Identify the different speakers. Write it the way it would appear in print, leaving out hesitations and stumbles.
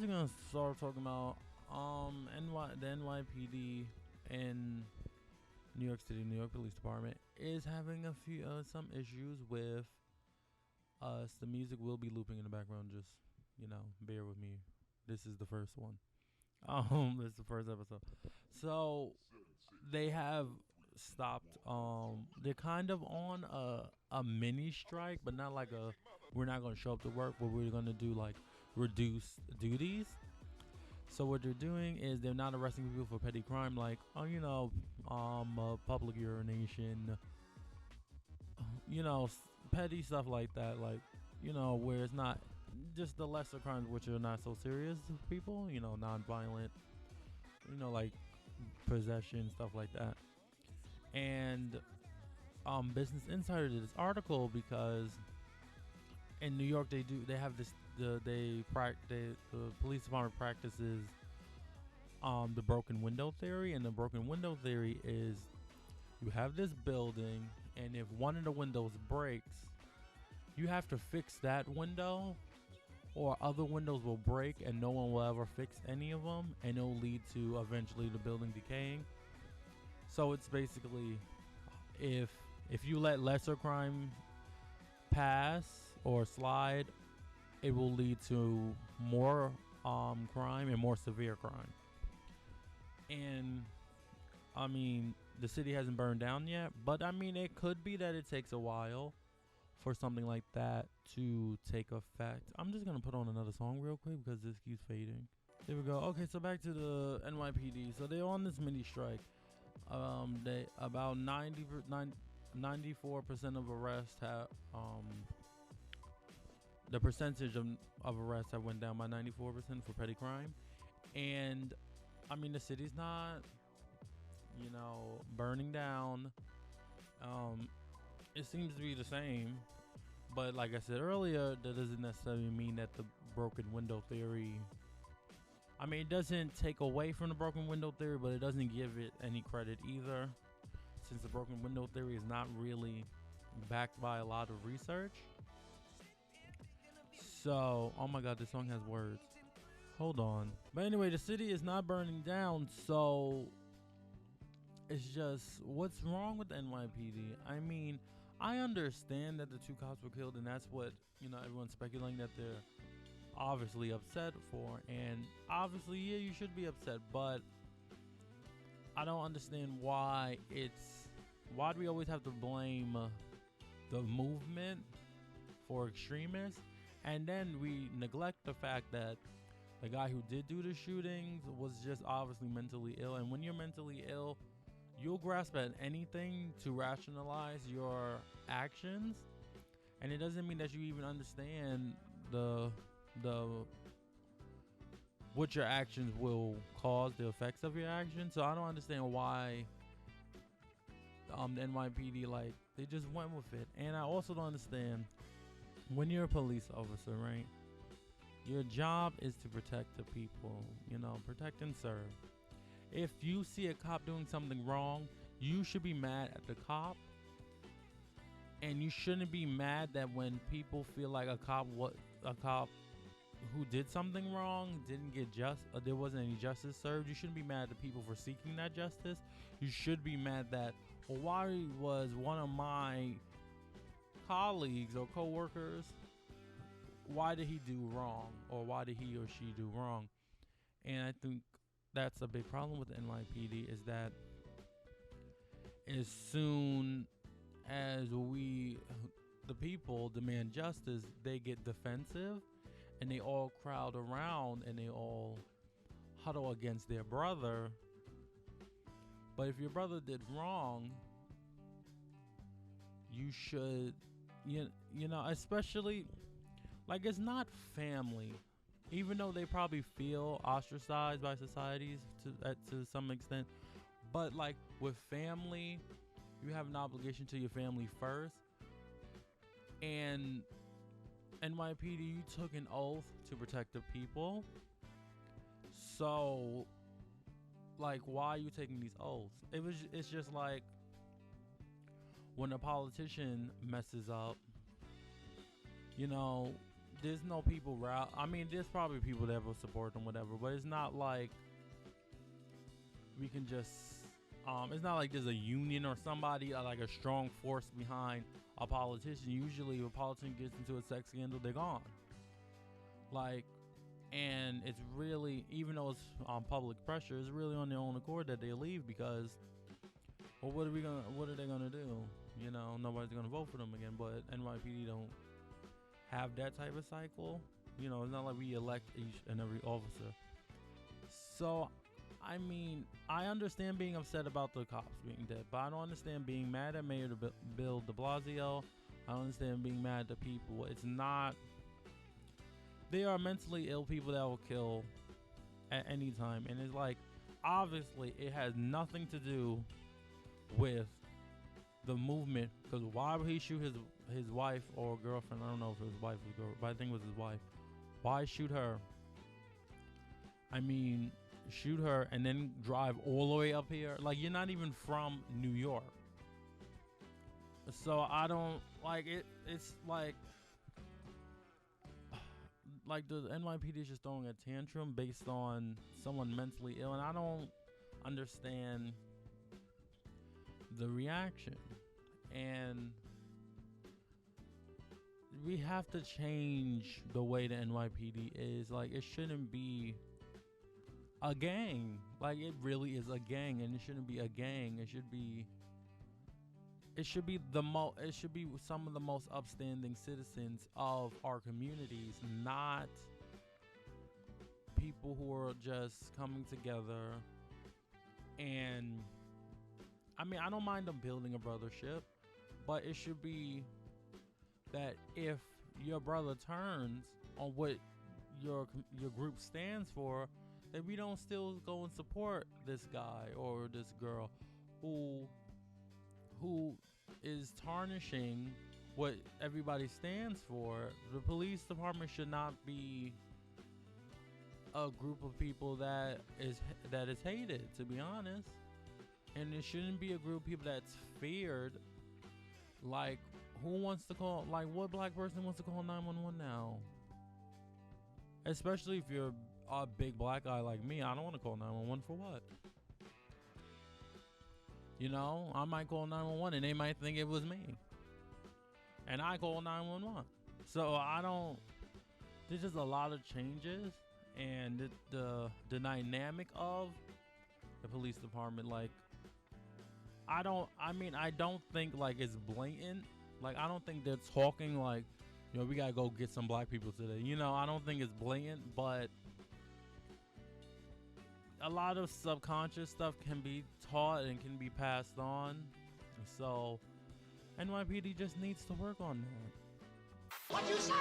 Speaker 1: just gonna start talking about the NYPD in New York City, New York Police Department is having a few some issues with us. The music will be looping in the background. Just bear with me. This is the first one. This is the first episode. So they have stopped. They're kind of on a mini strike, but not like a. We're not going to show up to work, but we're going to do like reduce duties. So what they're doing is they're not arresting people for petty crime, like public urination, petty stuff like that, like where it's not just the lesser crimes which are not so serious to people, non-violent, like possession, stuff like that. And Business Insider did this article because in New York they have this the police department practices the broken window theory, and the broken window theory is you have this building, and if one of the windows breaks, you have to fix that window, or other windows will break and no one will ever fix any of them, and it'll lead to eventually the building decaying. So it's basically if you let lesser crime pass or slide, it will lead to more crime and more severe crime. And I mean, the city hasn't burned down yet, but I mean, it could be that it takes a while for something like that to take effect. I'm just gonna put on another song real quick because this keeps fading. There we go. Okay, so back to the NYPD. So they're on this mini strike. They about 94% of arrests have the percentage of arrests have went down by 94% for petty crime. And I mean, the city's not burning down. It seems to be the same, but like I said earlier, that doesn't necessarily mean that the broken window theory, I mean, it doesn't take away from the broken window theory, but it doesn't give it any credit either, since the broken window theory is not really backed by a lot of research. So, oh my god, this song has words. Hold on. But anyway, the city is not burning down, so it's just, what's wrong with the NYPD? I mean, I understand that the two cops were killed, and that's what, everyone's speculating that they're obviously upset for. And obviously, yeah, you should be upset, but I don't understand why do we always have to blame the movement for extremists? And then we neglect the fact that the guy who did do the shootings was just obviously mentally ill. And when you're mentally ill, you'll grasp at anything to rationalize your actions. And it doesn't mean that you even understand what your actions will cause, the effects of your actions. So I don't understand why the NYPD, they just went with it. And I also don't understand, when you're a police officer, right? Your job is to protect the people, protect and serve. If you see a cop doing something wrong, you should be mad at the cop. And you shouldn't be mad that when people feel like a cop who did something wrong didn't get there wasn't any justice served. You shouldn't be mad at the people for seeking that justice. You should be mad that, well, why was one of my colleagues or co-workers, why did he do wrong, or why did he or she do wrong? And I think that's a big problem with the NYPD, is that as soon as the people demand justice, they get defensive and they all crowd around and they all huddle against their brother. But if your brother did wrong, you should, especially, it's not family, even though they probably feel ostracized by societies to some extent. But with family, you have an obligation to your family first. And NYPD, you took an oath to protect the people. So, why are you taking these oaths? It's just like when a politician messes up, there's no people I mean, there's probably people that will support them, whatever. But it's not like we can just. It's not like there's a union or somebody like a strong force behind a politician. Usually, if a politician gets into a sex scandal, they're gone. Like, and it's really, even though it's public pressure, it's really on their own accord that they leave because, well, what are they gonna do? You know, nobody's gonna vote for them again. But NYPD don't have that type of cycle. You know, it's not like we elect each and every officer. So, I mean, I understand being upset about the cops being dead, but I don't understand being mad at Mayor Bill de Blasio. I don't understand being mad at people. It's not. They are mentally ill people that will kill at any time, and it's like, obviously, it has nothing to do with the movement. Because why would he shoot his wife or girlfriend? I don't know if it was wife or girl, but I think it was his wife. Why shoot her? I mean, shoot her and then drive all the way up here. Like, you're not even from New York. So I don't like it. It's like the NYPD is just throwing a tantrum based on someone mentally ill, and I don't understand the reaction. And we have to change the way the NYPD is. Like, it shouldn't be a gang. Like, it really is a gang, and it shouldn't be a gang. It should be some of the most upstanding citizens of our communities, not people who are just coming together. And I mean, I don't mind them building a brothership, but it should be that if your brother turns on what your group stands for, that we don't still go and support this guy or this girl who is tarnishing what everybody stands for. The police department should not be a group of people that is hated, to be honest. And it shouldn't be a group of people that's feared. Like, who wants to call, like, what black person wants to call 911 now? Especially if you're a big black guy like me. I don't want to call 911 for what? You know, I might call 911 and they might think it was me. And I call 911. So there's just a lot of changes. And the dynamic of the police department, like, I don't think, like, it's blatant. Like, I don't think they're talking like, you know, we gotta go get some black people today. You know, I don't think it's blatant, but a lot of subconscious stuff can be taught and can be passed on. So NYPD just needs to work on that. What you say?